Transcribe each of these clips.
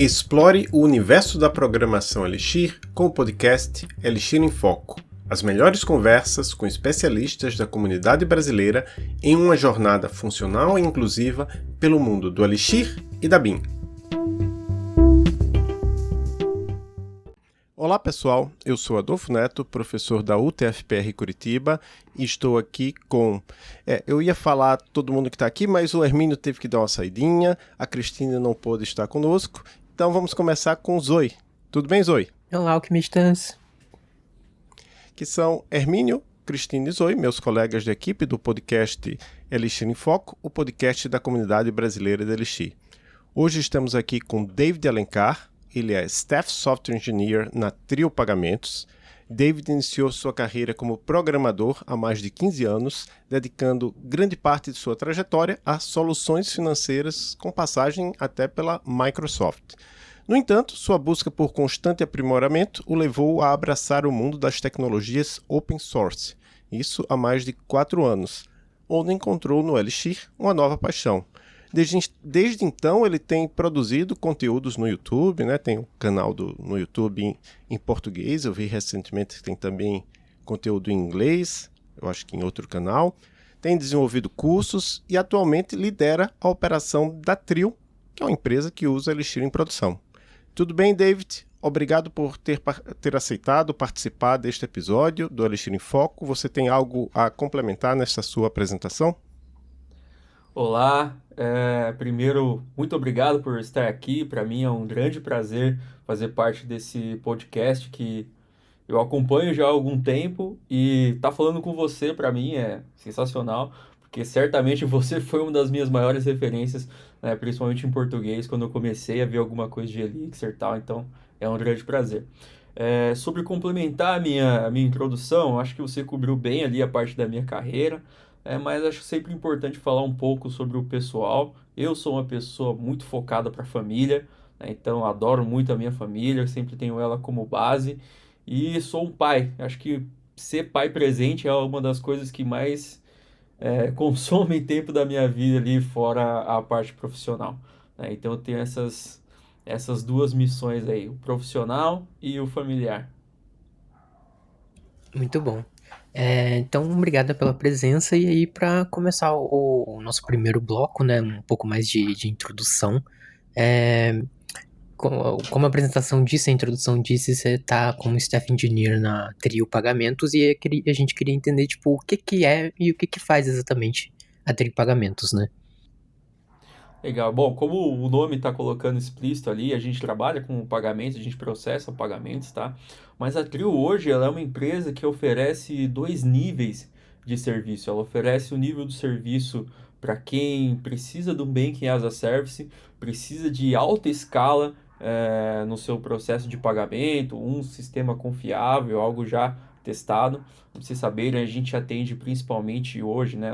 Explore o universo da programação Elixir com o podcast Elixir em Foco. As melhores conversas com especialistas da comunidade brasileira em uma jornada funcional e inclusiva pelo mundo do Elixir e da BIM. Olá pessoal, eu sou Adolfo Neto, professor da UTFPR Curitiba e estou aqui com... eu ia falar todo mundo que está aqui, mas o Hermínio teve que dar uma saidinha, a Cristina não pôde estar conosco, então vamos começar com o Zoe. Tudo bem, Zoe? Olá, alquimistas! Que são Hermínio, Cristina e Zoe, meus colegas de equipe do podcast Elixir em Foco, o podcast da comunidade brasileira de Elixir. Hoje estamos aqui com David Alencar. Ele é Staff Software Engineer na Trio Pagamentos. David iniciou sua carreira como programador há mais de 15 anos, dedicando grande parte de sua trajetória a soluções financeiras, com passagem até pela Microsoft. No entanto, sua busca por constante aprimoramento o levou a abraçar o mundo das tecnologias open source, isso há mais de 4 anos, onde encontrou no Elixir uma nova paixão. Desde então, ele tem produzido conteúdos no YouTube, né? Tem um canal no YouTube em português, eu vi recentemente que tem também conteúdo em inglês, eu acho que em outro canal. Tem desenvolvido cursos e atualmente lidera a operação da Trio, que é uma empresa que usa Elixir em produção. Tudo bem, David? Obrigado por ter aceitado participar deste episódio do Elixir em Foco. Você tem algo a complementar nesta sua apresentação? Olá, primeiro, muito obrigado por estar aqui. Para mim é um grande prazer fazer parte desse podcast que eu acompanho já há algum tempo e estar falando com você para mim é sensacional, porque certamente você foi uma das minhas maiores referências, né, principalmente em português, quando eu comecei a ver alguma coisa de Elixir e tal, então é um grande prazer. Sobre complementar a minha introdução, acho que você cobriu bem ali a parte da minha carreira. Mas acho sempre importante falar um pouco sobre o pessoal. Eu sou uma pessoa muito focada para a família, né? Então adoro muito a minha família, sempre tenho ela como base. E sou um pai. Acho que ser pai presente é uma das coisas que mais consomem tempo da minha vida ali fora a parte profissional, né? Então eu tenho essas duas missões aí, o profissional e o familiar. Muito bom. Então, obrigada pela presença. E aí, para começar o nosso primeiro bloco, né, um pouco mais de introdução, é, como a apresentação disse, a introdução disse, você está como Staff Engineer na Trio Pagamentos e a gente queria entender, tipo, o que é e o que faz exatamente a Trio Pagamentos, né? Legal. Bom, como o nome está colocando explícito ali, a gente trabalha com pagamentos, a gente processa pagamentos, tá? Mas a Trio hoje ela é uma empresa que oferece dois níveis de serviço. Ela oferece o nível do serviço para quem precisa de um Banking as a Service, precisa de alta escala no seu processo de pagamento, um sistema confiável, algo já testado. Para vocês saberem, a gente atende principalmente hoje, né?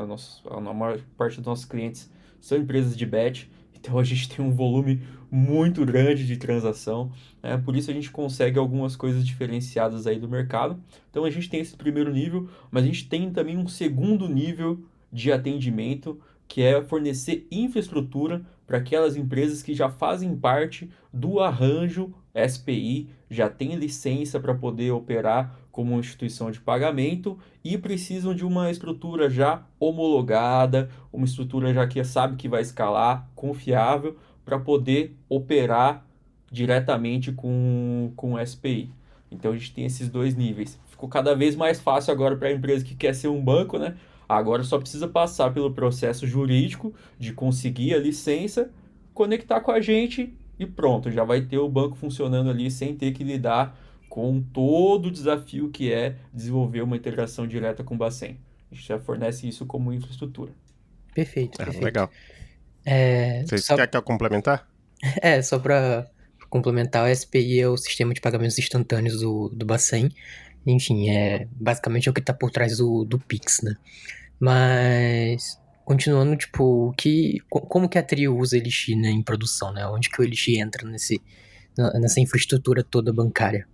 A maior parte dos nossos clientes são empresas de batch, então a gente tem um volume muito grande de transação, né? Por isso a gente consegue algumas coisas diferenciadas aí do mercado. Então a gente tem esse primeiro nível, mas a gente tem também um segundo nível de atendimento, que é fornecer infraestrutura para aquelas empresas que já fazem parte do arranjo SPI, já têm licença para poder operar como uma instituição de pagamento e precisam de uma estrutura já homologada, uma estrutura já que sabe que vai escalar, confiável, para poder operar diretamente com o SPI. Então a gente tem esses dois níveis. Ficou cada vez mais fácil agora para a empresa que quer ser um banco, né? Agora só precisa passar pelo processo jurídico de conseguir a licença, conectar com a gente e pronto, já vai ter o banco funcionando ali sem ter que lidar com todo o desafio que é desenvolver uma integração direta com o Bacen. A gente já fornece isso como infraestrutura. Perfeito, perfeito. Legal. Vocês Só querem que eu complementar? só para complementar, o SPI é o sistema de pagamentos instantâneos do Bacen. Enfim, basicamente é o que está por trás do Pix, né? Mas, continuando, tipo, como que a Trio usa Elixir, né, em produção, né? Onde que o Elixir entra nessa infraestrutura toda bancária?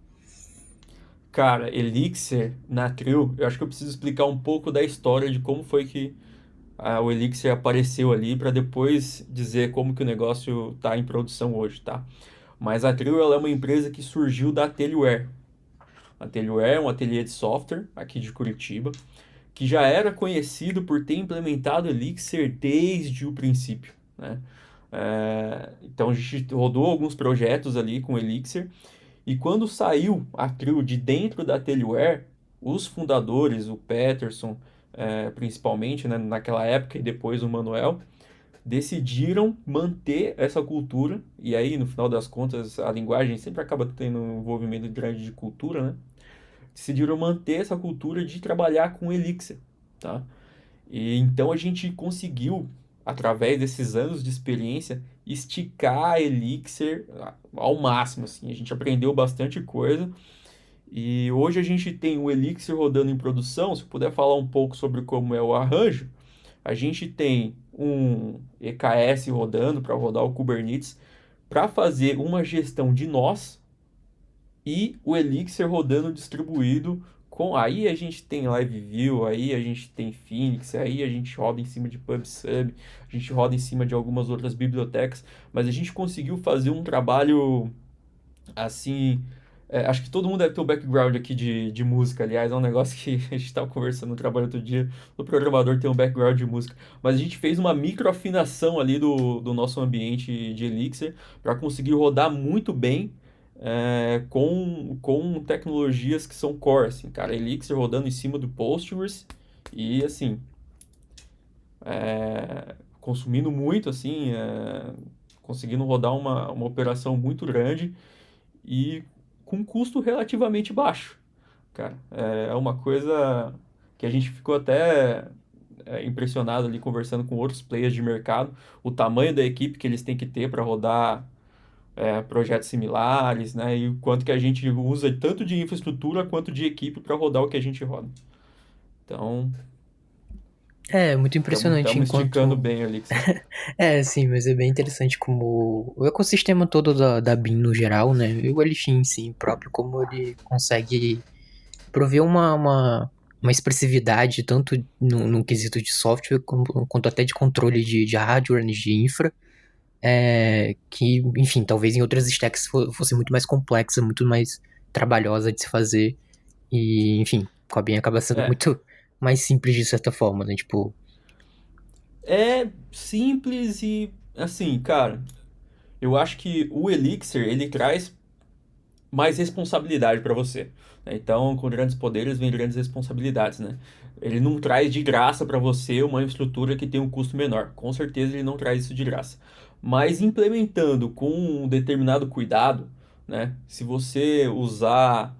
Cara, Elixir na Trio, eu acho que eu preciso explicar um pouco da história de como foi que o Elixir apareceu ali para depois dizer como que o negócio está em produção hoje, tá? Mas a Trio ela é uma empresa que surgiu da Ateliware. A Ateliware é um ateliê de software aqui de Curitiba, que já era conhecido por ter implementado Elixir desde o princípio, né? Então a gente rodou alguns projetos ali com Elixir, e quando saiu a Trio de dentro da Ateliware, os fundadores, o Peterson, principalmente, né, naquela época, e depois o Manuel, decidiram manter essa cultura, e aí no final das contas a linguagem sempre acaba tendo um envolvimento grande de cultura, né? Decidiram manter essa cultura de trabalhar com Elixir, tá? E então a gente conseguiu, através desses anos de experiência, esticar a Elixir ao máximo, assim. A gente aprendeu bastante coisa e hoje a gente tem o Elixir rodando em produção. Se eu puder falar um pouco sobre como é o arranjo, a gente tem um EKS rodando para rodar o Kubernetes para fazer uma gestão de nós e o Elixir rodando distribuído com. Aí a gente tem Live View, aí a gente tem Phoenix, aí a gente roda em cima de PubSub, a gente roda em cima de algumas outras bibliotecas, mas a gente conseguiu fazer um trabalho assim. Acho que todo mundo deve ter o background aqui de música, aliás, é um negócio que a gente estava conversando no trabalho outro dia, o programador tem um background de música, mas a gente fez uma microafinação ali do nosso ambiente de Elixir para conseguir rodar muito bem com tecnologias que são core, assim, cara, Elixir rodando em cima do Postgres e, assim, consumindo muito, assim, conseguindo rodar uma operação muito grande e com custo relativamente baixo, cara. É uma coisa que a gente ficou até impressionado ali conversando com outros players de mercado, o tamanho da equipe que eles têm que ter para rodar projetos similares, né? E o quanto que a gente usa tanto de infraestrutura quanto de equipe para rodar o que a gente roda. Então, É muito impressionante estamos esticando enquanto. bem o Elixir. É, sim, mas é bem interessante como o ecossistema todo da BIM no geral, né? E o Elixir em si próprio, como ele consegue prover uma expressividade tanto no quesito de software quanto até de controle de hardware, de infra, que, enfim, talvez em outras stacks fosse muito mais complexa, muito mais trabalhosa de se fazer. E, enfim, com a BIM acaba sendo É, muito mais simples de certa forma, né? Tipo, é simples e assim, cara, eu acho que o Elixir ele traz mais responsabilidade para você, né? Então, com grandes poderes vem grandes responsabilidades, né? Ele não traz de graça para você uma estrutura que tem um custo menor. Com certeza ele não traz isso de graça. Mas implementando com um determinado cuidado, né? Se você usar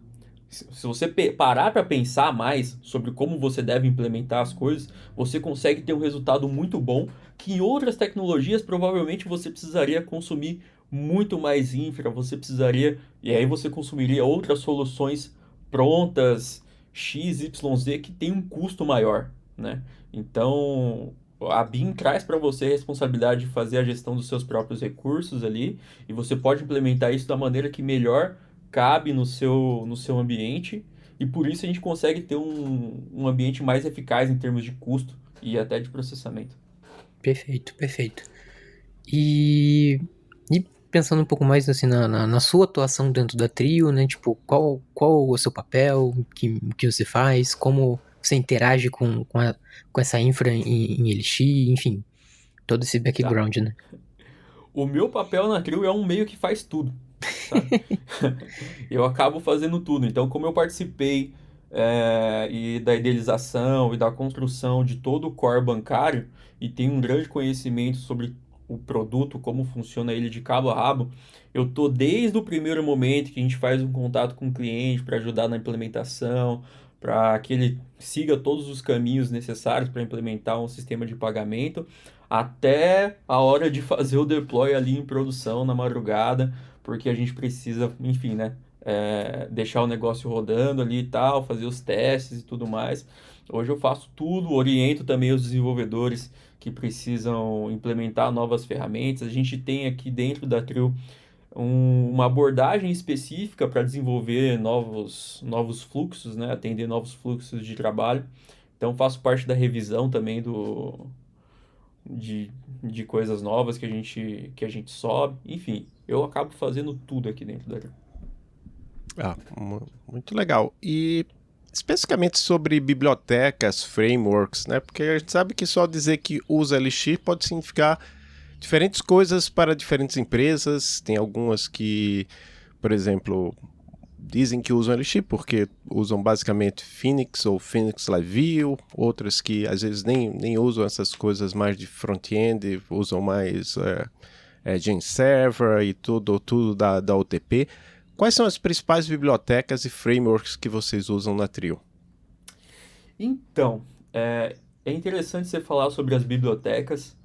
se você parar para pensar mais sobre como você deve implementar as coisas, você consegue ter um resultado muito bom que em outras tecnologias provavelmente você precisaria consumir muito mais infra, você precisaria, e aí você consumiria outras soluções prontas, X, Y, Z, que tem um custo maior, né? Então, a BIM traz para você a responsabilidade de fazer a gestão dos seus próprios recursos ali, e você pode implementar isso da maneira que melhor cabe no seu ambiente, e por isso a gente consegue ter um ambiente mais eficaz em termos de custo e até de processamento. perfeito, perfeito. E, e pensando um pouco mais assim na sua atuação dentro da Trio, né? Tipo, qual o seu papel, o que você faz, como você interage com essa infra em Elixir, enfim, todo esse Tá. background, né? O meu papel na Trio é um meio que faz tudo, sabe? Eu acabo fazendo tudo. Então, como eu participei e da idealização e da construção de todo o core bancário e tenho um grande conhecimento sobre o produto, como funciona ele de cabo a rabo, eu tô desde o primeiro momento que a gente faz um contato com o cliente para ajudar na implementação, para que ele siga todos os caminhos necessários para implementar um sistema de pagamento, até a hora de fazer o deploy ali em produção na madrugada, porque a gente precisa, enfim, né? Deixar o negócio rodando ali e tal, fazer os testes e tudo mais. Hoje eu faço tudo, oriento também os desenvolvedores que precisam implementar novas ferramentas. A gente tem aqui dentro da Trio uma abordagem específica para desenvolver novos fluxos, né? Atender novos fluxos de trabalho. Então faço parte da revisão também de coisas novas que a gente sobe. Enfim, eu acabo fazendo tudo aqui dentro da Trio. Muito legal. E especificamente sobre bibliotecas, frameworks, né? Porque a gente sabe que só dizer que usa Elixir pode significar diferentes coisas para diferentes empresas. Tem algumas que, por exemplo, dizem que usam Elixir porque usam basicamente Phoenix ou Phoenix Live View, outras que às vezes nem usam essas coisas mais de front-end, usam mais Genserver e tudo da OTP. Quais são as principais bibliotecas e frameworks que vocês usam na Trio? Então, é interessante você falar sobre as bibliotecas,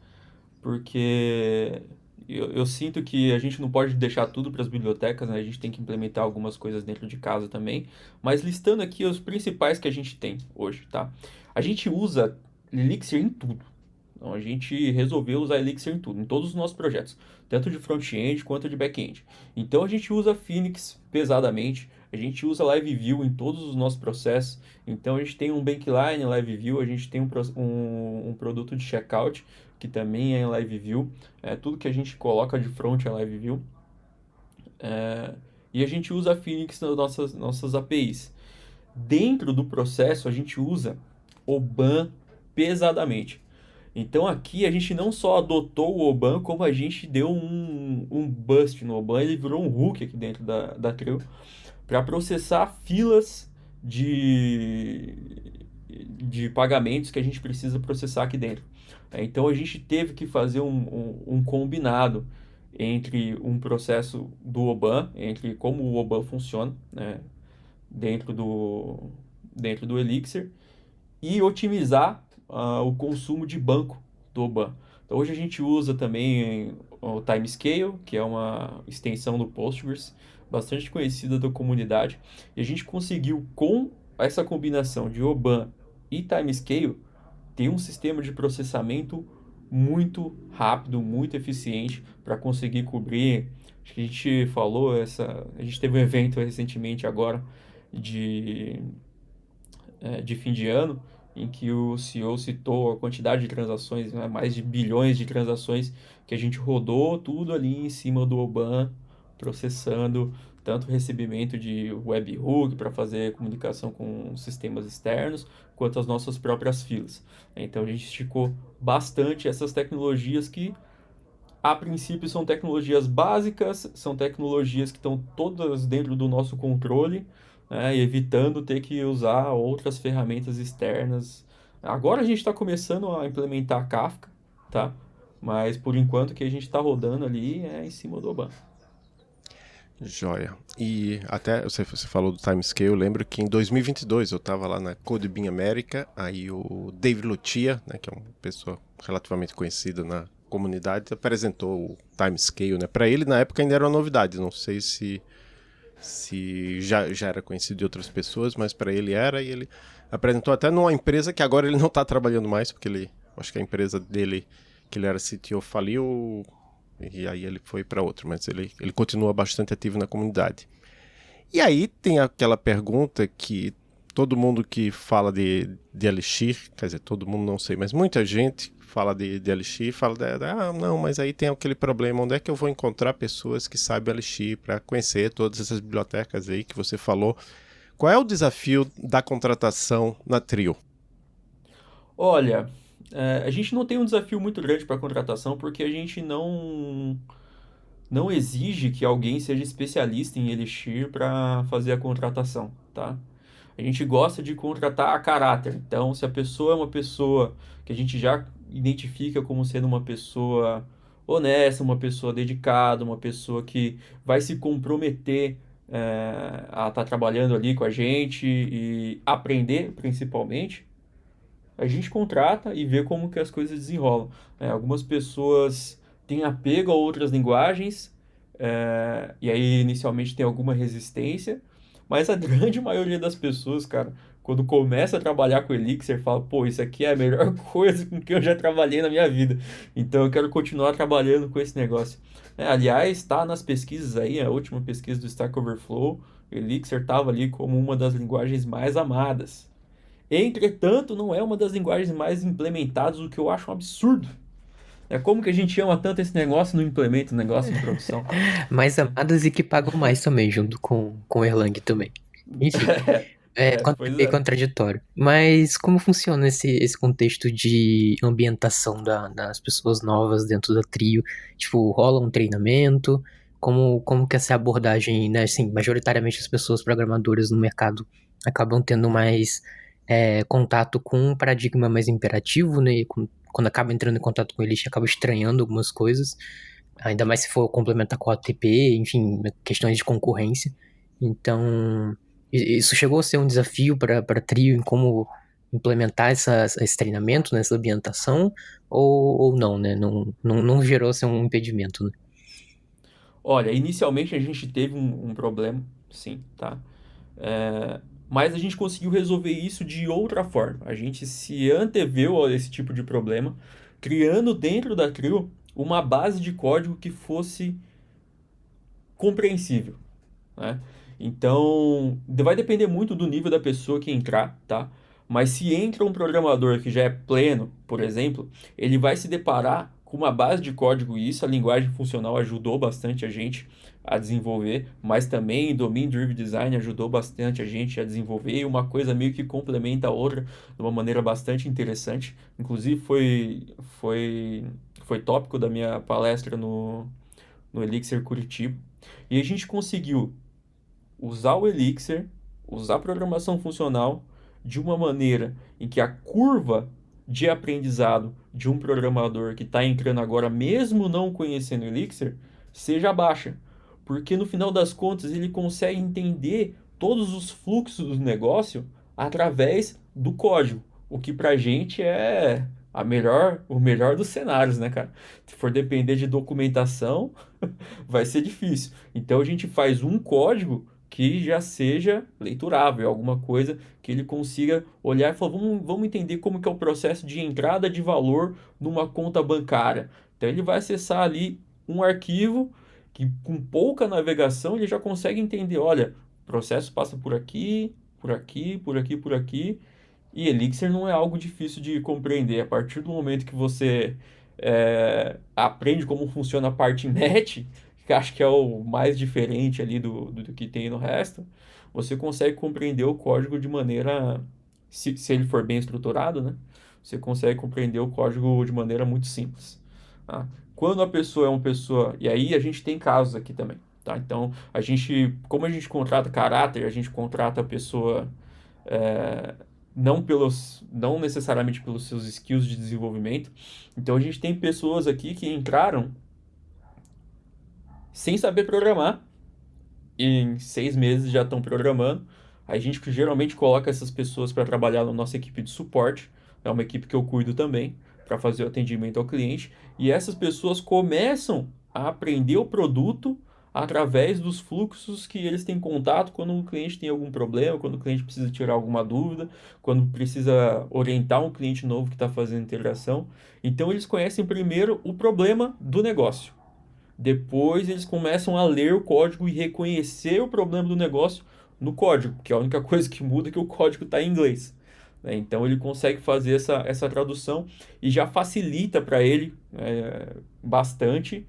porque eu sinto que a gente não pode deixar tudo para as bibliotecas, né? A gente tem que implementar algumas coisas dentro de casa também. Mas listando aqui os principais que a gente tem hoje, tá? A gente usa Elixir em tudo. Então, a gente resolveu usar Elixir em tudo, em todos os nossos projetos, tanto de front-end quanto de back-end. Então, a gente usa Phoenix pesadamente, a gente usa Live View em todos os nossos processos. Então, a gente tem um Bankline Live View, a gente tem um produto de checkout, que também é em Live View. Tudo que a gente coloca de front é Live View. E a gente usa Phoenix nas nossas APIs. Dentro do processo, a gente usa o BAN pesadamente. Então aqui a gente não só adotou o Oban, como a gente deu um bust no Oban, ele virou um hook aqui dentro da Trio, para processar filas de pagamentos que a gente precisa processar aqui dentro. Então a gente teve que fazer um combinado entre um processo do Oban, entre como o Oban funciona, né, dentro do Elixir, e otimizar o consumo de banco do Oban. Então, hoje a gente usa também o Timescale, que é uma extensão do Postgres, bastante conhecida da comunidade, e a gente conseguiu, com essa combinação de Oban e Timescale, ter um sistema de processamento muito rápido, muito eficiente para conseguir cobrir. Acho que a gente falou, a gente teve um evento recentemente agora de fim de ano, em que o CEO citou a quantidade de transações, né, mais de bilhões de transações que a gente rodou tudo ali em cima do Oban, processando tanto recebimento de webhook para fazer comunicação com sistemas externos, quanto as nossas próprias filas. Então a gente esticou bastante essas tecnologias que, a princípio, são tecnologias básicas, são tecnologias que estão todas dentro do nosso controle, né, evitando ter que usar outras ferramentas externas. Agora a gente está começando a implementar Kafka, tá? Mas por enquanto o que a gente está rodando ali é em cima do Oban. Joia. E até você falou do Timescale, eu lembro que em 2022 eu estava lá na CodeBeam América, aí o David Lucia, né, que é uma pessoa relativamente conhecida na comunidade, apresentou o Timescale, né? Para ele na época ainda era uma novidade, não sei se já era conhecido de outras pessoas, mas para ele era, e ele apresentou até numa empresa que agora ele não está trabalhando mais, porque acho que a empresa dele, que ele era CTO, faliu, e aí ele foi para outro, mas ele continua bastante ativo na comunidade. E aí tem aquela pergunta que todo mundo que fala de Elixir, quer dizer, todo mundo não sei, mas muita gente fala de Elixir, fala não, mas aí tem aquele problema, onde é que eu vou encontrar pessoas que sabem Elixir para conhecer todas essas bibliotecas aí que você falou? Qual é o desafio da contratação na Trio? Olha, a gente não tem um desafio muito grande para contratação, porque a gente não exige que alguém seja especialista em Elixir para fazer a contratação, tá? A gente gosta de contratar a caráter. Então, se a pessoa é uma pessoa que a gente já identifica como sendo uma pessoa honesta, uma pessoa dedicada, uma pessoa que vai se comprometer a estar trabalhando ali com a gente e aprender, principalmente, a gente contrata e vê como que as coisas desenrolam. Algumas pessoas têm apego a outras linguagens, e aí inicialmente tem alguma resistência, mas a grande maioria das pessoas, cara, quando começa a trabalhar com Elixir, fala, pô, isso aqui é a melhor coisa com que eu já trabalhei na minha vida. Então eu quero continuar trabalhando com esse negócio. Aliás, está nas pesquisas aí, a última pesquisa do Stack Overflow, Elixir estava ali como uma das linguagens mais amadas. Entretanto, não é uma das linguagens mais implementadas, o que eu acho um absurdo. É como que a gente ama tanto esse negócio e não implementa o negócio em produção? Mais amadas e que pagam mais também, junto com o Erlang também. Enfim, Pois meio é. contraditório. Mas como funciona esse contexto de ambientação das pessoas novas dentro da trio? Tipo, rola um treinamento? Como que essa abordagem, né? Assim, majoritariamente as pessoas programadoras no mercado acabam tendo mais contato com um paradigma mais imperativo, né? E quando acaba entrando em contato com ele, acaba estranhando algumas coisas. Ainda mais se for complementar com a ATP, enfim, questões de concorrência. Então, isso chegou a ser um desafio para trio em como implementar esse treinamento nessa ambientação, ou não, né? Não gerou ser um impedimento, né? Olha, inicialmente a gente teve um problema, sim, tá? Mas a gente conseguiu resolver isso de outra forma. A gente se anteveu a esse tipo de problema, criando dentro da Trio uma base de código que fosse compreensível, né? Então, vai depender muito do nível da pessoa que entrar, tá? Mas se entra um programador que já é pleno, por exemplo, ele vai se deparar com uma base de código e isso a linguagem funcional ajudou bastante a gente a desenvolver, mas também Domain Driven Design ajudou bastante a gente a desenvolver e uma coisa meio que complementa a outra de uma maneira bastante interessante. Inclusive foi tópico da minha palestra no Elixir Curitiba. E a gente conseguiu usar o Elixir, usar a programação funcional de uma maneira em que a curva de aprendizado de um programador que está entrando agora, mesmo não conhecendo o Elixir, seja baixa. Porque no final das contas ele consegue entender todos os fluxos do negócio através do código, o que pra gente é o melhor dos cenários, né, cara? Se for depender de documentação, vai ser difícil. Então a gente faz um código que já seja leiturável, alguma coisa que ele consiga olhar e falar, vamos entender como que é o processo de entrada de valor numa conta bancária. Então ele vai acessar ali um arquivo que com pouca navegação ele já consegue entender, olha, o processo passa por aqui, por aqui, por aqui, por aqui. E Elixir não é algo difícil de compreender. A partir do momento que você aprende como funciona a parte net, que acho que é o mais diferente ali do que tem no resto, você consegue compreender o código de maneira, se ele for bem estruturado, né? Você consegue compreender o código de maneira muito simples. Tá? Quando a pessoa é uma pessoa, e aí a gente tem casos aqui também, tá? Então, como a gente contrata caráter, a gente contrata a pessoa é, não necessariamente pelos seus skills de desenvolvimento. Então a gente tem pessoas aqui que entraram sem saber programar e em 6 meses já estão programando. A gente geralmente coloca essas pessoas para trabalhar na nossa equipe de suporte, é uma equipe que eu cuido também, para fazer o atendimento ao cliente, e essas pessoas começam a aprender o produto através dos fluxos que eles têm contato quando o cliente tem algum problema, quando o cliente precisa tirar alguma dúvida, quando precisa orientar um cliente novo que está fazendo integração. Então eles conhecem primeiro o problema do negócio. Depois eles começam a ler o código e reconhecer o problema do negócio no código, que é a única coisa que muda é que o código está em inglês. Né? Então ele consegue fazer essa tradução e já facilita para ele bastante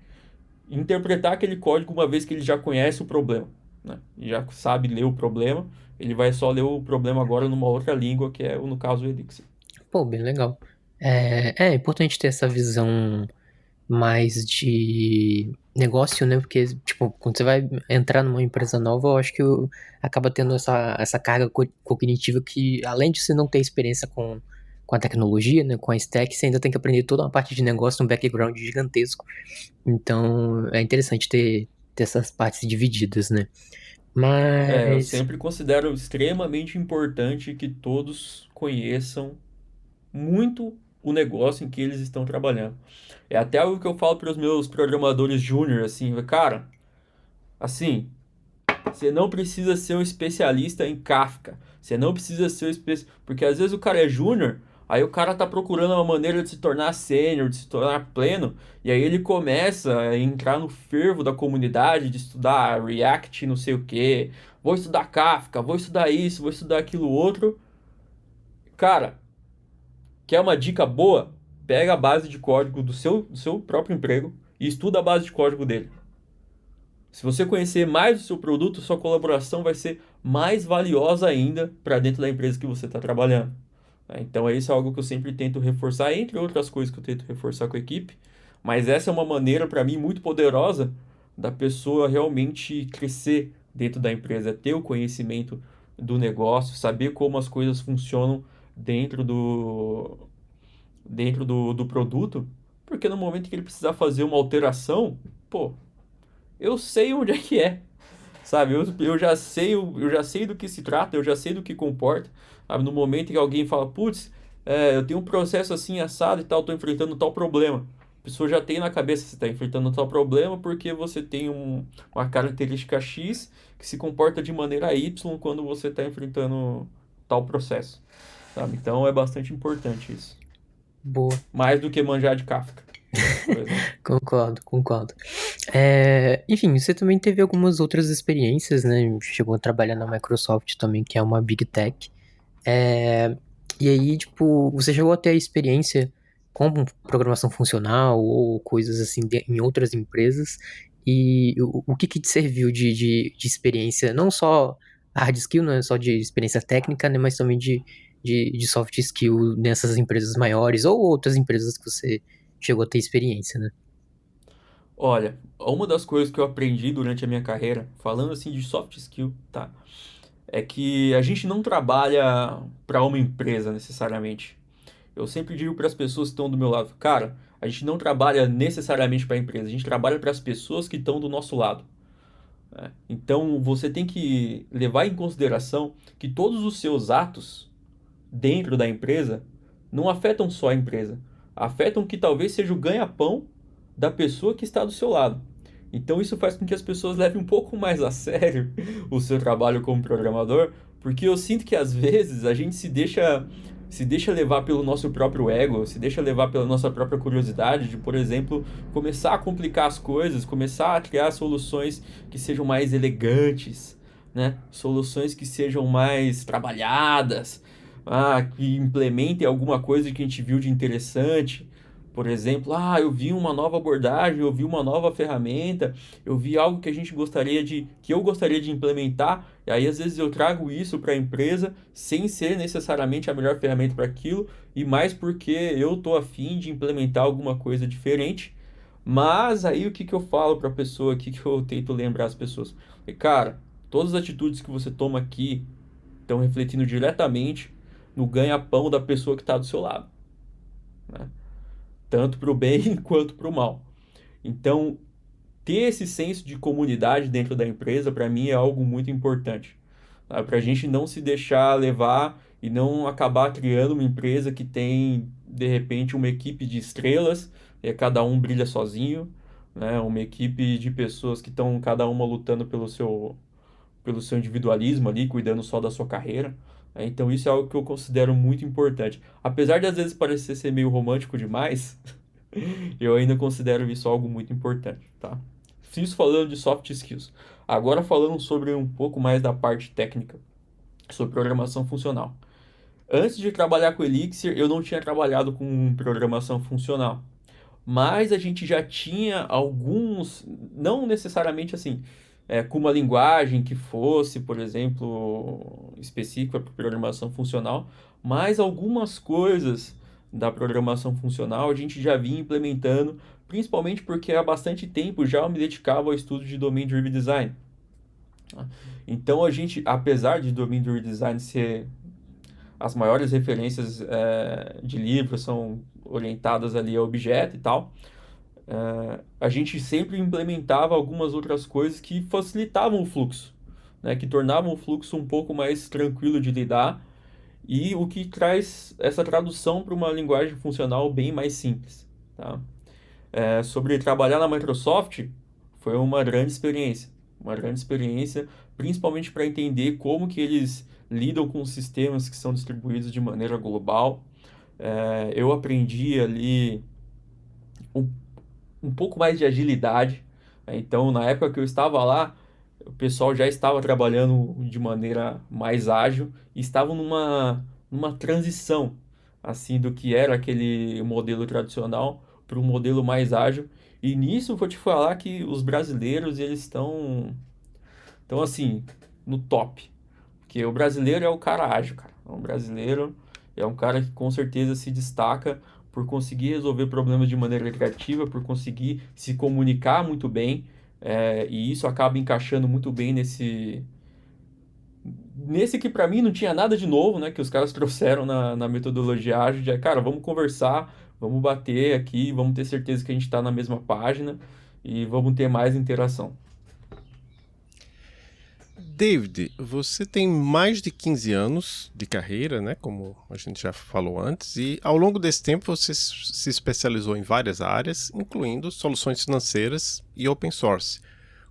interpretar aquele código uma vez que ele já conhece o problema. Né? E já sabe ler o problema, ele vai só ler o problema agora numa outra língua, que é no caso o Elixir. Pô, bem legal. É importante ter essa visão mais de negócio, né? Porque, tipo, quando você vai entrar numa empresa nova, eu acho que acaba tendo essa carga cognitiva que, além de você não ter experiência com a tecnologia, né? Com a stack, você ainda tem que aprender toda uma parte de negócio, um background gigantesco. Então, é interessante ter essas partes divididas, né? Eu Mas, sempre considero extremamente importante que todos conheçam muito o negócio em que eles estão trabalhando. É até algo que eu falo para os meus programadores júnior, assim, cara, assim, você não precisa ser um especialista em Kafka. Você não precisa ser um especialista, porque às vezes o cara é júnior, aí o cara tá procurando uma maneira de se tornar sênior, de se tornar pleno, e aí ele começa a entrar no fervo da comunidade, de estudar React, não sei o quê. Vou estudar Kafka, vou estudar isso, vou estudar aquilo outro. Cara, quer uma dica boa? pega a base de código do seu próprio emprego e estuda a base de código dele. Se você conhecer mais o seu produto, sua colaboração vai ser mais valiosa ainda para dentro da empresa que você está trabalhando. Então, isso é algo que eu sempre tento reforçar, entre outras coisas que eu tento reforçar com a equipe. Mas essa é uma maneira, para mim, muito poderosa da pessoa realmente crescer dentro da empresa, ter o conhecimento do negócio, saber como as coisas funcionam dentro do produto, porque no momento que ele precisar fazer uma alteração, pô, eu sei onde é que é, sabe? Eu já sei do que se trata, eu já sei do que comporta. Sabe? No momento em que alguém fala, putz, eu tenho um processo assim assado e tal, estou enfrentando tal problema. A pessoa já tem na cabeça que você está enfrentando tal problema porque você tem uma característica X que se comporta de maneira Y quando você está enfrentando tal processo, sabe? Então é bastante importante isso. Boa. Mais do que manjar de Kafka, por exemplo. Concordo. Enfim, você também teve algumas outras experiências, né? Chegou a trabalhar na Microsoft também, que é uma Big Tech. E aí, tipo, você chegou a ter a experiência com programação funcional ou coisas assim em outras empresas? E o que te serviu de experiência, não só hard skill, não é só de experiência técnica, né? Mas também de soft skill nessas empresas maiores ou outras empresas que você chegou a ter experiência, né? Olha, uma das coisas que eu aprendi durante a minha carreira, falando assim de soft skill, tá? É que a gente não trabalha para uma empresa necessariamente. Eu sempre digo para as pessoas que estão do meu lado, cara, a gente não trabalha necessariamente para a empresa, a gente trabalha para as pessoas que estão do nosso lado. Né? Então você tem que levar em consideração que todos os seus atos dentro da empresa não afetam só a empresa, afetam que talvez seja o ganha-pão da pessoa que está do seu lado. Então isso faz com que as pessoas levem um pouco mais a sério o seu trabalho como programador, porque eu sinto que às vezes a gente se deixa levar pelo nosso próprio ego, se deixa levar pela nossa própria curiosidade de, por exemplo, começar a complicar as coisas, começar a criar soluções que sejam mais elegantes, né? Soluções que sejam mais trabalhadas, que implementem alguma coisa que a gente viu de interessante. Por exemplo, eu vi uma nova abordagem, eu vi uma nova ferramenta, eu vi algo que eu gostaria de implementar, e aí às vezes eu trago isso para a empresa sem ser necessariamente a melhor ferramenta para aquilo, e mais porque eu tô afim de implementar alguma coisa diferente. Mas aí o que que eu falo para a pessoa, o que que eu tento lembrar as pessoas? Cara, todas as atitudes que você toma aqui estão refletindo diretamente no ganha-pão da pessoa que está do seu lado, né? Tanto para o bem quanto para o mal. Então, ter esse senso de comunidade dentro da empresa, para mim, é algo muito importante. Para a gente não se deixar levar e não acabar criando uma empresa que tem, de repente, uma equipe de estrelas, e cada um brilha sozinho, né? Uma equipe de pessoas que estão cada uma lutando pelo seu individualismo ali, cuidando só da sua carreira. Então isso é algo que eu considero muito importante. Apesar de às vezes parecer ser meio romântico demais, eu ainda considero isso algo muito importante, tá? Isso falando de soft skills. Agora falando sobre um pouco mais da parte técnica, sobre programação funcional. Antes de trabalhar com Elixir, eu não tinha trabalhado com programação funcional. Mas a gente já tinha alguns, não necessariamente assim, com uma linguagem que fosse, por exemplo, específica para programação funcional, mas algumas coisas da programação funcional a gente já vinha implementando, principalmente porque há bastante tempo já eu me dedicava ao estudo de Domain Driven Design. Então a gente, apesar de Domain Driven Design ser as maiores referências de livros são orientadas ali a objeto e tal, a gente sempre implementava algumas outras coisas que facilitavam o fluxo, né? Que tornavam o fluxo um pouco mais tranquilo de lidar e o que traz essa tradução para uma linguagem funcional bem mais simples, tá? Sobre trabalhar na Microsoft, foi uma grande experiência, principalmente para entender como que eles lidam com sistemas que são distribuídos de maneira global. Eu aprendi ali um, um pouco mais de agilidade, né? Então, na época que eu estava lá, o pessoal já estava trabalhando de maneira mais ágil e estavam numa transição assim, do que era aquele modelo tradicional para um modelo mais ágil. E nisso, vou te falar que os brasileiros, eles estão assim, no top. Porque o brasileiro é o cara ágil, cara. O brasileiro é um cara que com certeza se destaca por conseguir resolver problemas de maneira criativa, por conseguir se comunicar muito bem, e isso acaba encaixando muito bem nesse que para mim não tinha nada de novo, né? Que os caras trouxeram na metodologia ágil, cara, vamos conversar, vamos bater aqui, vamos ter certeza que a gente está na mesma página e vamos ter mais interação. David, você tem mais de 15 anos de carreira, né, como a gente já falou antes, e ao longo desse tempo você se especializou em várias áreas, incluindo soluções financeiras e open source.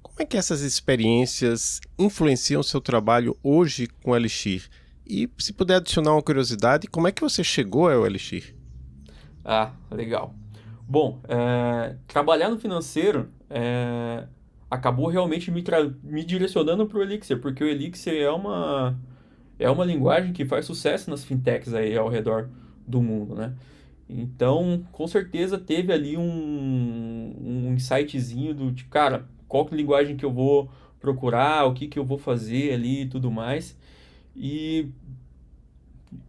Como é que essas experiências influenciam seu trabalho hoje com o Elixir? E se puder adicionar uma curiosidade, como é que você chegou ao Elixir? Ah, legal. Bom, trabalhar no financeiro acabou realmente me direcionando para o Elixir, porque o Elixir é uma linguagem que faz sucesso nas fintechs aí ao redor do mundo, né? Então, com certeza teve ali um insightzinho do tipo, cara, qual que é a linguagem que eu vou procurar, o que que eu vou fazer ali e tudo mais. E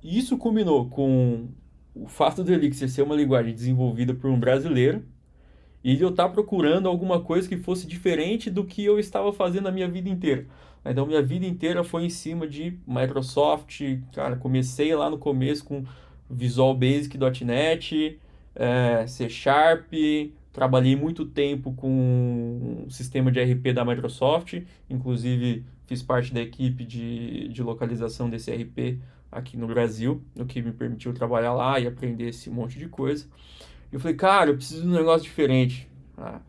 isso combinou com o fato do Elixir ser uma linguagem desenvolvida por um brasileiro e eu estar procurando alguma coisa que fosse diferente do que eu estava fazendo a minha vida inteira. Então, minha vida inteira foi em cima de Microsoft. Cara, comecei lá no começo com Visual Basic, .NET, C Sharp. Trabalhei muito tempo com o sistema de RP da Microsoft. Inclusive, fiz parte da equipe de localização desse RP aqui no Brasil, o que me permitiu trabalhar lá e aprender esse monte de coisa. E eu falei, cara, eu preciso de um negócio diferente. Ah,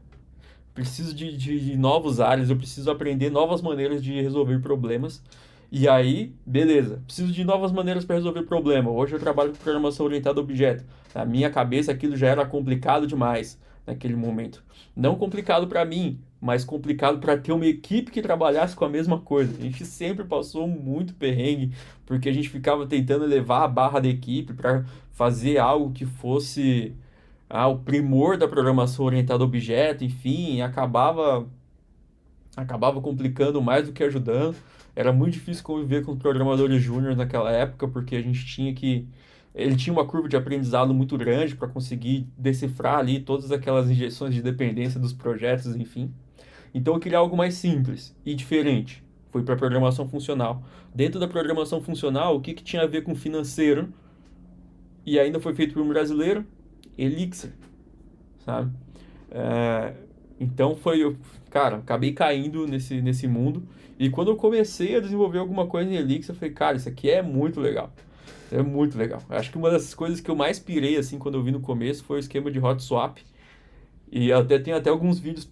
preciso de novos áreas, eu preciso aprender novas maneiras de resolver problemas. E aí, beleza, preciso de novas maneiras para resolver problema. Hoje eu trabalho com programação orientada a objeto. Na minha cabeça aquilo já era complicado demais naquele momento. Não complicado para mim, mas complicado para ter uma equipe que trabalhasse com a mesma coisa. A gente sempre passou muito perrengue, porque a gente ficava tentando elevar a barra da equipe para fazer algo que fosse o primor da programação orientada a objeto, enfim, acabava complicando mais do que ajudando. Era muito difícil conviver com os programadores júnior naquela época, porque a gente tinha que. Ele tinha uma curva de aprendizado muito grande para conseguir decifrar ali todas aquelas injeções de dependência dos projetos, enfim. Então eu queria algo mais simples e diferente. Fui para programação funcional. Dentro da programação funcional, o que, que tinha a ver com financeiro? E ainda foi feito por um brasileiro, Elixir, sabe? É, então cara, acabei caindo nesse mundo. E quando eu comecei a desenvolver alguma coisa em Elixir, eu falei, cara, isso aqui é muito legal. É muito legal. Acho que uma das coisas que eu mais pirei, assim, quando eu vi no começo, foi o esquema de hot swap. E tem até alguns vídeos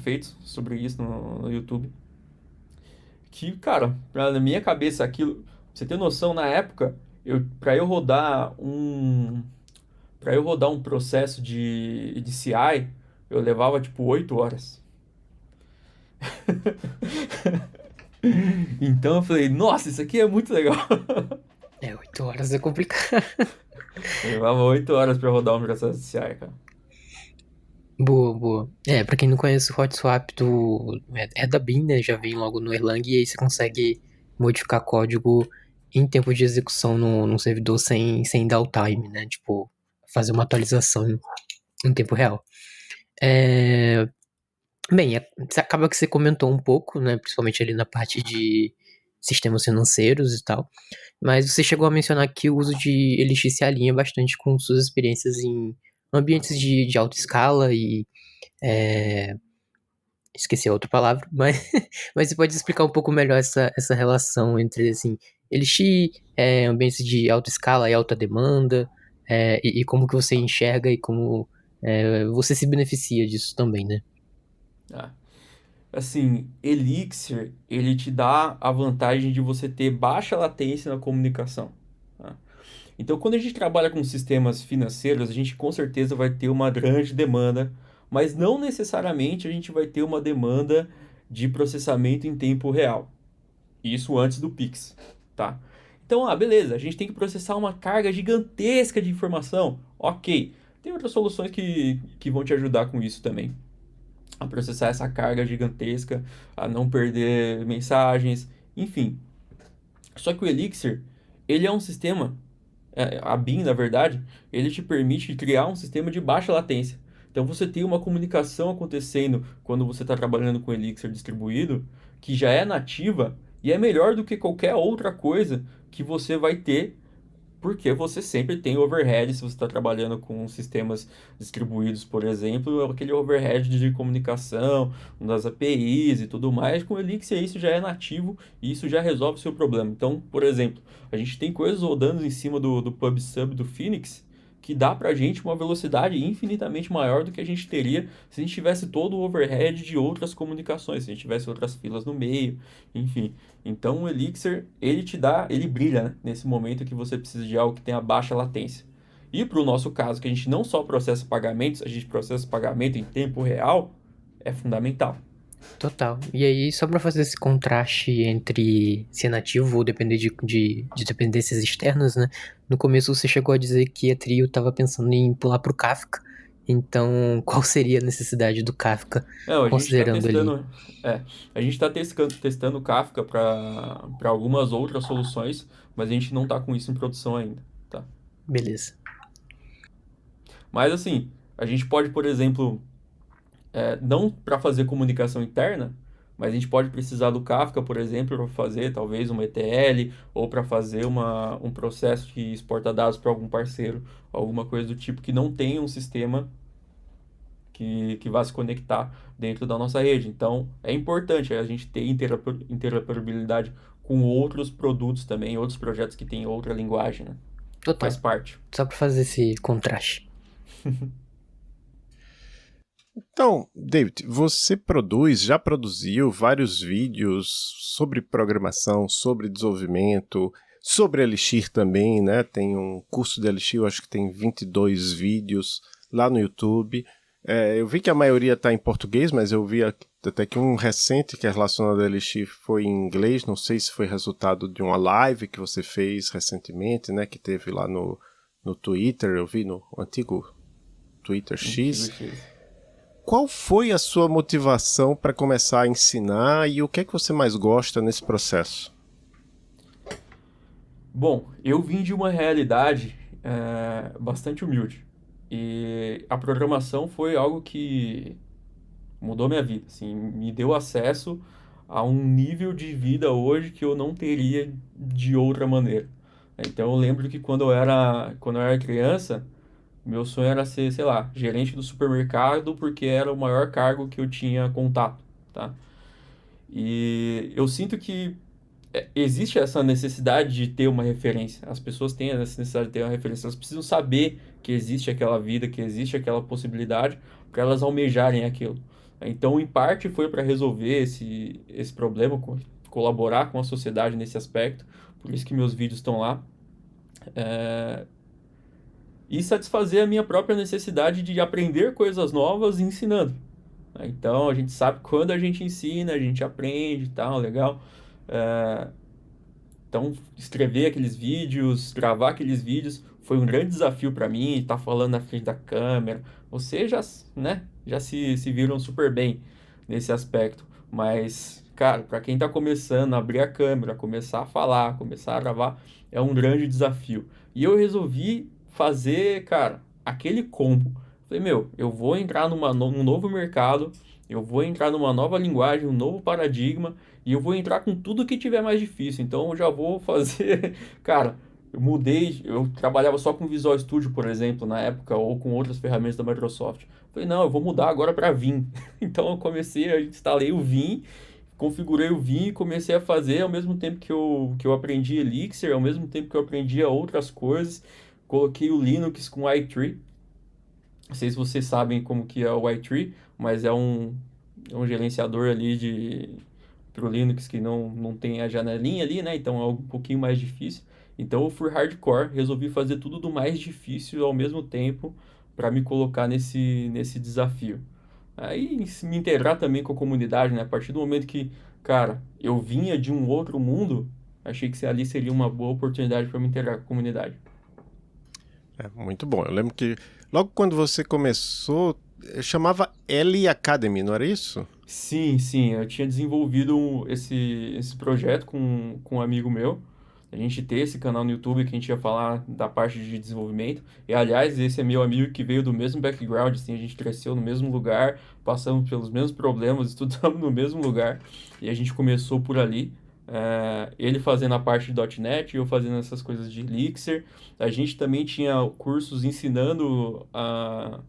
feitos sobre isso no YouTube. Que, cara, na minha cabeça, aquilo... Pra você ter noção, na época, para eu rodar um processo de CI, eu levava tipo 8 horas. Então eu falei, nossa, isso aqui é muito legal. 8 horas é complicado. Eu levava 8 horas para rodar um processo de CI, cara. Boa, boa. Pra quem não conhece o Hot Swap é da Beam, né? Já vem logo no Erlang e aí você consegue modificar código em tempo de execução no servidor sem downtime, né? Tipo, fazer uma atualização em tempo real. Bem, acaba que você comentou um pouco, né? Principalmente ali na parte de sistemas financeiros e tal. Mas você chegou a mencionar que o uso de Elixir se alinha bastante com suas experiências em ambientes de alta escala e esqueci a outra palavra, mas, mas você pode explicar um pouco melhor essa relação entre, assim, Elixir, ambientes de alta escala e alta demanda, e como que você enxerga e como você se beneficia disso também, né? Ah, assim, Elixir, ele te dá a vantagem de você ter baixa latência na comunicação. Tá? Então, quando a gente trabalha com sistemas financeiros, a gente com certeza vai ter uma grande demanda, mas não necessariamente a gente vai ter uma demanda de processamento em tempo real. Isso antes do Pix, tá? Então, beleza, a gente tem que processar uma carga gigantesca de informação. Ok, tem outras soluções que vão te ajudar com isso também. A processar essa carga gigantesca, a não perder mensagens, enfim. Só que o Elixir, ele é um sistema, a BIM, na verdade, ele te permite criar um sistema de baixa latência. Então você tem uma comunicação acontecendo quando você está trabalhando com Elixir distribuído, que já é nativa e é melhor do que qualquer outra coisa que você vai ter, porque você sempre tem overhead se você está trabalhando com sistemas distribuídos, por exemplo, aquele overhead de comunicação, das APIs e tudo mais. Com o Elixir isso já é nativo e isso já resolve o seu problema. Então, por exemplo, a gente tem coisas rodando em cima do PubSub do Phoenix que dá para a gente uma velocidade infinitamente maior do que a gente teria se a gente tivesse todo o overhead de outras comunicações, se a gente tivesse outras filas no meio, enfim. Então o Elixir, ele brilha, né, nesse momento que você precisa de algo que tenha baixa latência. E para o nosso caso, que a gente não só processa pagamentos, a gente processa pagamento em tempo real, é fundamental. Total. E aí, só pra fazer esse contraste entre ser nativo ou depender de dependências externas, né? No começo você chegou a dizer que a Trio tava pensando em pular pro Kafka. Então, qual seria a necessidade do Kafka, Não, a gente está considerando ali? testando, a gente está testando o Kafka para algumas outras soluções, mas a gente não está com isso em produção ainda, tá? Beleza. Mas assim, a gente pode, por exemplo, não para fazer comunicação interna, mas a gente pode precisar do Kafka, por exemplo, para fazer talvez uma ETL ou para fazer um processo que exporta dados para algum parceiro, alguma coisa do tipo que não tenha um sistema que vá se conectar dentro da nossa rede. Então, é importante a gente ter interoperabilidade com outros produtos também, outros projetos que têm outra linguagem, né? Faz Total. parte. Só pra fazer esse contraste. Então, David, você já produziu vários vídeos sobre programação, sobre desenvolvimento, sobre Elixir também, né? Tem um curso de Elixir, eu acho que tem 22 vídeos lá no YouTube. Eu vi que a maioria está em português, mas eu vi até que um recente que é relacionado a Elixir foi em inglês. Não sei se foi resultado de uma live que você fez recentemente, né? Que teve lá no Twitter, eu vi no antigo Twitter X. Qual foi a sua motivação para começar a ensinar e o que é que você mais gosta nesse processo? Bom, eu vim de uma realidade bastante humilde e a programação foi algo que mudou minha vida, assim, me deu acesso a um nível de vida hoje que eu não teria de outra maneira. Então eu lembro que quando eu era criança, meu sonho era ser, sei lá, gerente do supermercado porque era o maior cargo que eu tinha contato, tá? E eu sinto que existe essa necessidade de ter uma referência. As pessoas têm essa necessidade de ter uma referência. Elas precisam saber que existe aquela vida, que existe aquela possibilidade para elas almejarem aquilo. Então, em parte, foi para resolver esse problema, colaborar com a sociedade nesse aspecto. Por isso que meus vídeos estão lá. E satisfazer a minha própria necessidade de aprender coisas novas ensinando. Então, a gente sabe que quando a gente ensina, a gente aprende e tal, legal. Então, escrever aqueles vídeos, gravar aqueles vídeos, foi um grande desafio para mim, estar falando na frente da câmera. Vocês já, né, já se viram super bem nesse aspecto. Mas, cara, para quem está começando a abrir a câmera, começar a falar, começar a gravar, é um grande desafio. E eu resolvi fazer, cara, aquele combo. Falei, meu, eu vou entrar num novo mercado, eu vou entrar numa nova linguagem, um novo paradigma, e eu vou entrar com tudo que tiver mais difícil. Então eu já vou fazer. Cara, eu mudei. Eu trabalhava só com Visual Studio, por exemplo, na época, ou com outras ferramentas da Microsoft. Falei, não, eu vou mudar agora para Vim. Então eu instalei o Vim, configurei o Vim e comecei a fazer ao mesmo tempo que eu aprendi Elixir, ao mesmo tempo que eu aprendia outras coisas. Coloquei o Linux com i3. Não sei se vocês sabem como que é o i3, mas é um gerenciador ali pro Linux que não tem a janelinha ali, né? Então é um pouquinho mais difícil. Então eu fui hardcore, resolvi fazer tudo do mais difícil ao mesmo tempo para me colocar nesse desafio. Aí me integrar também com a comunidade, né? A partir do momento que, cara, eu vinha de um outro mundo, Achei que ali seria uma boa oportunidade para me integrar com a comunidade. Muito bom. Eu lembro que logo quando você começou, chamava Ellie Academy, não era isso? Sim, sim, eu tinha desenvolvido esse projeto com um amigo meu. A gente ter esse canal no YouTube que a gente ia falar da parte de desenvolvimento. E aliás, esse é meu amigo que veio do mesmo background, assim, a gente cresceu no mesmo lugar, passamos pelos mesmos problemas, estudamos no mesmo lugar. E a gente começou por ali. Ele fazendo a parte de .NET e eu fazendo essas coisas de Elixir. A gente também tinha cursos ensinando a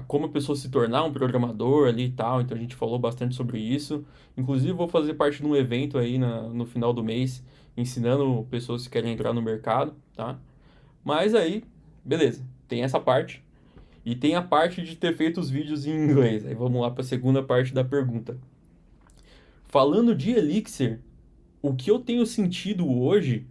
como a pessoa se tornar um programador ali e tal, então a gente falou bastante sobre isso. Inclusive, vou fazer parte de um evento aí no final do mês, ensinando pessoas que querem entrar no mercado, tá? Mas aí, beleza, tem essa parte. E tem a parte de ter feito os vídeos em inglês. Aí vamos lá para a segunda parte da pergunta. Falando de Elixir, o que eu tenho sentido hoje,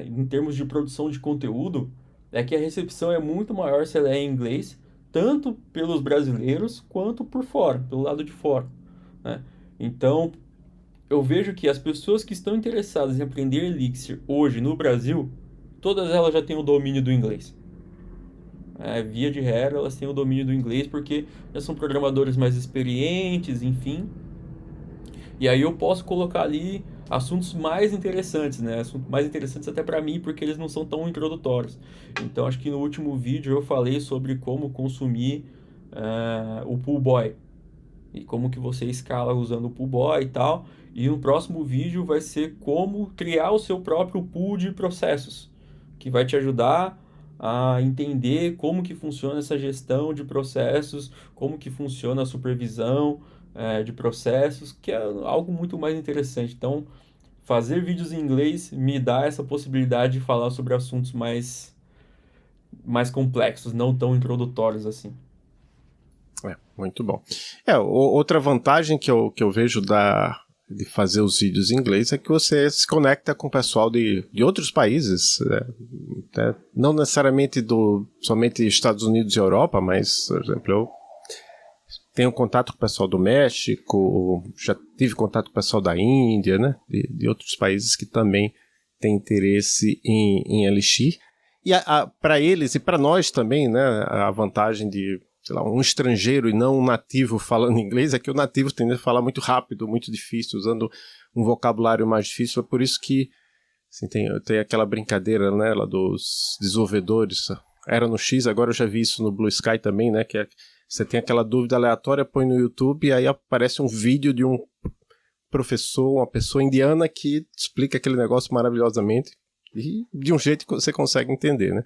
em termos de produção de conteúdo, é que a recepção é muito maior se ela é em inglês, tanto pelos brasileiros quanto por fora, pelo lado de fora, né? Então, eu vejo que as pessoas que estão interessadas em aprender Elixir hoje no Brasil, todas elas já têm o domínio do inglês. Via de regra, elas têm o domínio do inglês porque já são programadores mais experientes, enfim. E aí eu posso colocar ali assuntos mais interessantes, né? Assuntos mais interessantes até para mim, porque eles não são tão introdutórios. Então acho que no último vídeo eu falei sobre como consumir o Pool Boy e como que você escala usando o Pool Boy e tal. E no próximo vídeo vai ser como criar o seu próprio pool de processos, que vai te ajudar a entender como que funciona essa gestão de processos, como que funciona a supervisão de processos, que é algo muito mais interessante. Então, fazer vídeos em inglês me dá essa possibilidade de falar sobre assuntos mais complexos, não tão introdutórios assim. Muito bom. Outra vantagem que eu vejo de fazer os vídeos em inglês é que você se conecta com o pessoal de outros países, né? Não necessariamente somente Estados Unidos e Europa, mas, por exemplo, eu tenho contato com o pessoal do México, já tive contato com o pessoal da Índia, né? De outros países que também têm interesse em Elixir. E para eles e para nós também, né? A vantagem de, sei lá, um estrangeiro e não um nativo falando inglês é que o nativo tende a falar muito rápido, muito difícil, usando um vocabulário mais difícil. É por isso que assim, tem aquela brincadeira, né, lá dos desenvolvedores. Era no X, agora eu já vi isso no Blue Sky também, né, que você tem aquela dúvida aleatória, põe no YouTube e aí aparece um vídeo de um professor, uma pessoa indiana que explica aquele negócio maravilhosamente e de um jeito que você consegue entender, né.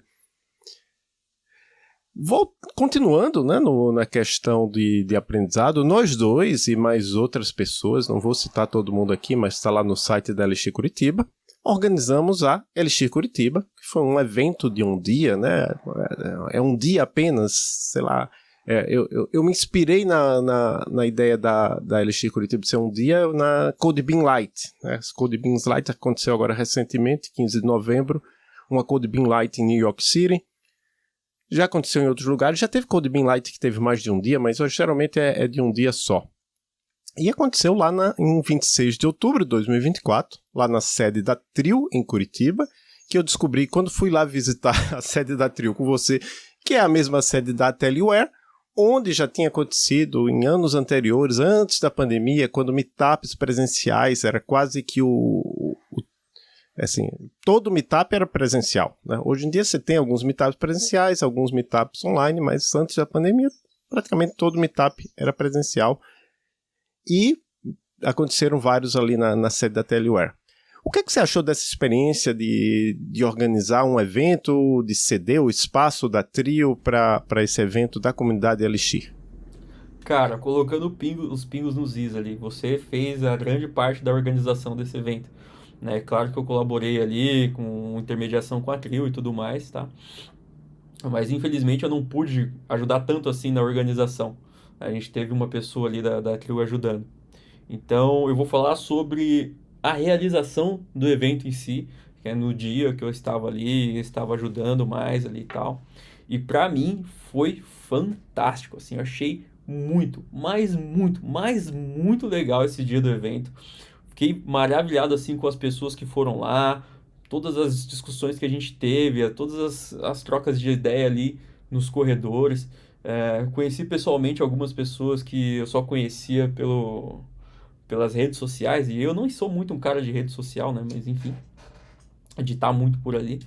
Continuando, né, na questão de aprendizado, nós dois e mais outras pessoas, não vou citar todo mundo aqui, mas está lá no site da Elixir Curitiba, organizamos a Elixir Curitiba, que foi um evento de um dia, né, é um dia apenas, sei lá, eu me inspirei na ideia da Elixir Curitiba de ser um dia na Code Bean Light, né, Code Bean Light aconteceu agora recentemente, 15 de novembro, uma Code Bean Light em New York City. Já aconteceu em outros lugares, já teve Code Bean Light que teve mais de um dia, mas hoje geralmente é de um dia só. E aconteceu lá em 26 de outubro de 2024, lá na sede da Trio, em Curitiba, que eu descobri quando fui lá visitar a sede da Trio com você, que é a mesma sede da Teleware, onde já tinha acontecido em anos anteriores, antes da pandemia, quando meetups presenciais era quase que assim, todo meetup era presencial, né? Hoje em dia você tem alguns meetups presenciais, alguns meetups online, mas antes da pandemia praticamente todo meetup era presencial e aconteceram vários ali na sede da Teleware. O que você achou dessa experiência de organizar um evento, de ceder o espaço da Trio para esse evento da comunidade Elixir? Cara, colocando os pingos nos is ali, você fez a grande parte da organização desse evento. Né? Claro que eu colaborei ali com intermediação com a Trio e tudo mais, tá? Mas infelizmente eu não pude ajudar tanto assim na organização. A gente teve uma pessoa ali da Trio ajudando. Então eu vou falar sobre a realização do evento em si, que é no dia que eu estava ali, estava ajudando mais ali e tal. E pra mim foi fantástico, assim, eu achei muito, mas muito legal esse dia do evento. fiquei maravilhado assim com as pessoas que foram lá, todas as discussões que a gente teve, todas as trocas de ideia ali nos corredores. Conheci pessoalmente algumas pessoas que eu só conhecia pelas redes sociais, e eu não sou muito um cara de rede social, né? Mas enfim, de estar muito por ali.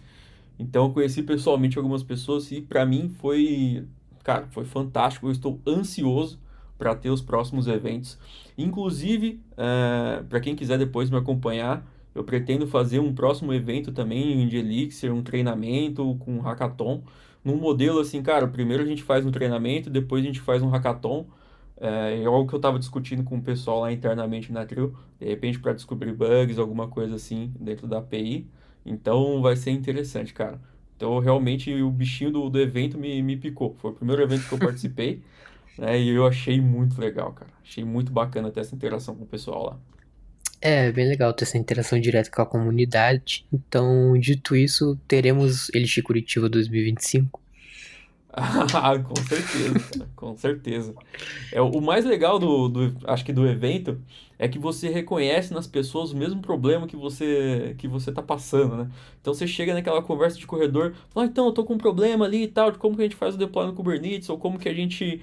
Então eu conheci pessoalmente algumas pessoas e para mim foi, cara, foi fantástico. Eu estou ansioso para ter os próximos eventos. Inclusive, para quem quiser depois me acompanhar, eu pretendo fazer um próximo evento também de Elixir, um treinamento com um hackathon, num modelo assim, cara, primeiro a gente faz um treinamento, depois a gente faz um hackathon. É algo que eu estava discutindo com o pessoal lá internamente na Trio, de repente para descobrir bugs, alguma coisa assim dentro da API. Então vai ser interessante, cara. Então realmente o bichinho do evento me picou. Foi o primeiro evento que eu participei, né? E eu achei muito legal, cara. Achei muito bacana ter essa interação com o pessoal lá. É bem legal ter essa interação direta com a comunidade. Então, dito isso, teremos Elixir Curitiba 2025. Ah, com certeza, cara, com certeza. O mais legal acho que do evento é que você reconhece nas pessoas o mesmo problema que você tá passando, né? Então você chega naquela conversa de corredor, fala, então eu tô com um problema ali e tal, de como que a gente faz o deploy no Kubernetes, ou como que a gente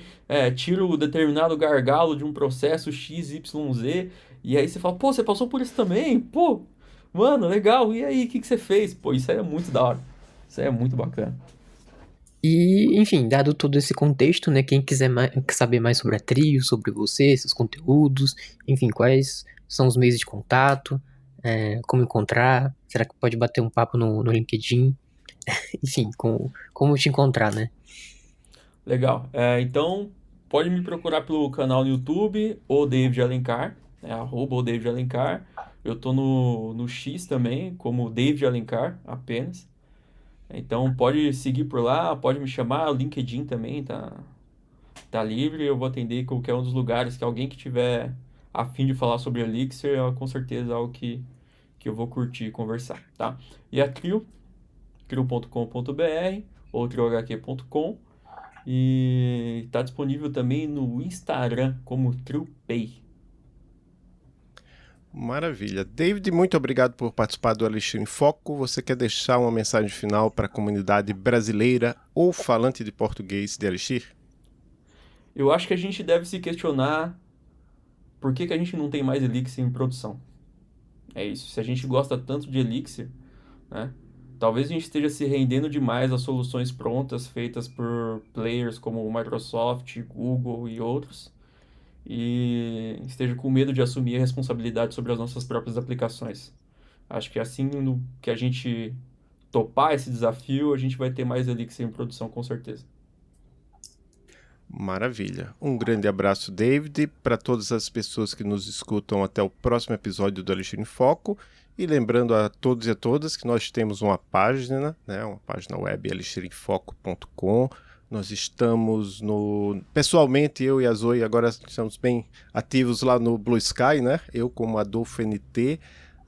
tira o determinado gargalo de um processo X, Y, Z, e aí você fala, pô, você passou por isso também? Pô, mano, legal, e aí, o que que você fez? Pô, isso aí é muito da hora. Isso aí é muito bacana. E, enfim, dado todo esse contexto, né, quem quiser saber mais sobre a Trio, sobre você, seus conteúdos, enfim, quais são os meios de contato, como encontrar, será que pode bater um papo no LinkedIn, enfim, como te encontrar, né? Legal. Então, pode me procurar pelo canal no YouTube, o David Alencar, @o David Alencar. Eu tô no X também, como David Alencar, apenas. Então, pode seguir por lá, pode me chamar. O LinkedIn também tá livre. Eu vou atender em qualquer um dos lugares que alguém que tiver a fim de falar sobre Elixir, com certeza é algo que eu vou curtir conversar, tá? E a Trio, trio.com.br ou triohq.com. E está disponível também no Instagram como TrioPay. Maravilha. David, muito obrigado por participar do Elixir em Foco. Você quer deixar uma mensagem final para a comunidade brasileira ou falante de português de Elixir? Eu acho que a gente deve se questionar por que a gente não tem mais Elixir em produção. É isso. Se a gente gosta tanto de Elixir, né? Talvez a gente esteja se rendendo demais às soluções prontas feitas por players como Microsoft, Google e outros, e esteja com medo de assumir a responsabilidade sobre as nossas próprias aplicações. Acho que assim que a gente topar esse desafio, a gente vai ter mais Elixir em produção, com certeza. Maravilha. Um grande abraço, David, para todas as pessoas que nos escutam até o próximo episódio do Elixir em Foco. E lembrando a todos e a todas que nós temos uma página, né, uma página web, elixiremfoco.com. Nós estamos pessoalmente, eu e a Zoe, agora estamos bem ativos lá no Blue Sky, né? Eu como Adolfo NT.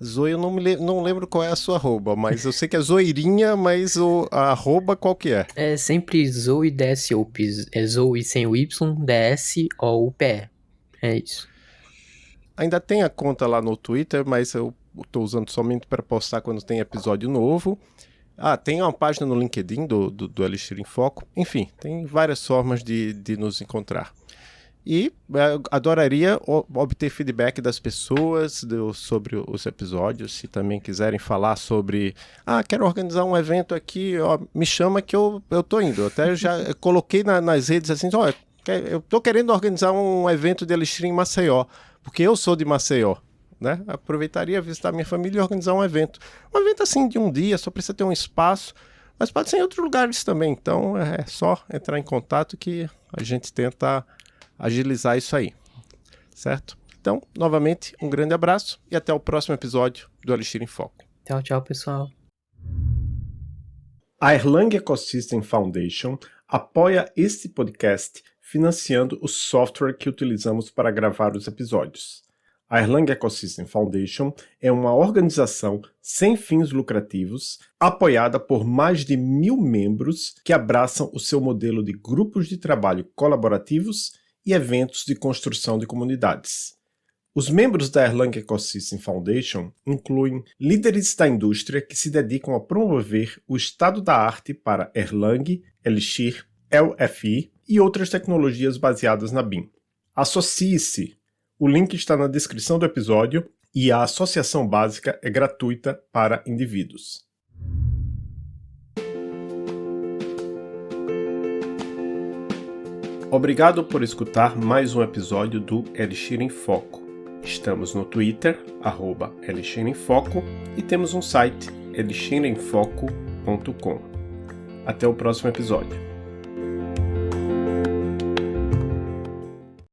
Zoe, eu não lembro qual é a sua arroba, mas eu sei que é Zoeirinha, mas a arroba qual que é? É sempre Zoe DSOP, é Zoe sem o Y, DSOUPE, é isso. Ainda tem a conta lá no Twitter, mas eu estou usando somente para postar quando tem episódio novo. Tem uma página no LinkedIn do Elixir em Foco. Enfim, tem várias formas de nos encontrar. E adoraria obter feedback das pessoas sobre os episódios. Se também quiserem falar sobre... quero organizar um evento aqui, me chama que eu tô indo. Até já coloquei nas redes assim, eu tô querendo organizar um evento de Elixir em Maceió, porque eu sou de Maceió, né? Aproveitaria visitar minha família e organizar um evento. Um evento assim de um dia, só precisa ter um espaço, mas pode ser em outros lugares também. Então é só entrar em contato que a gente tenta agilizar isso aí, certo? Então, novamente, um grande abraço e até o próximo episódio do Elixir em Foco. Tchau, tchau, pessoal. A Erlang Ecosystem Foundation apoia este podcast financiando o software que utilizamos para gravar os episódios. A Erlang Ecosystem Foundation é uma organização sem fins lucrativos, apoiada por mais de 1.000 membros que abraçam o seu modelo de grupos de trabalho colaborativos e eventos de construção de comunidades. Os membros da Erlang Ecosystem Foundation incluem líderes da indústria que se dedicam a promover o estado da arte para Erlang, Elixir, LFI e outras tecnologias baseadas na BIM. Associe-se! O link está na descrição do episódio e a associação básica é gratuita para indivíduos. Obrigado por escutar mais um episódio do Elixir em Foco. Estamos no Twitter, @Elixir em Foco, e temos um site, elixiremfoco.com. Até o próximo episódio.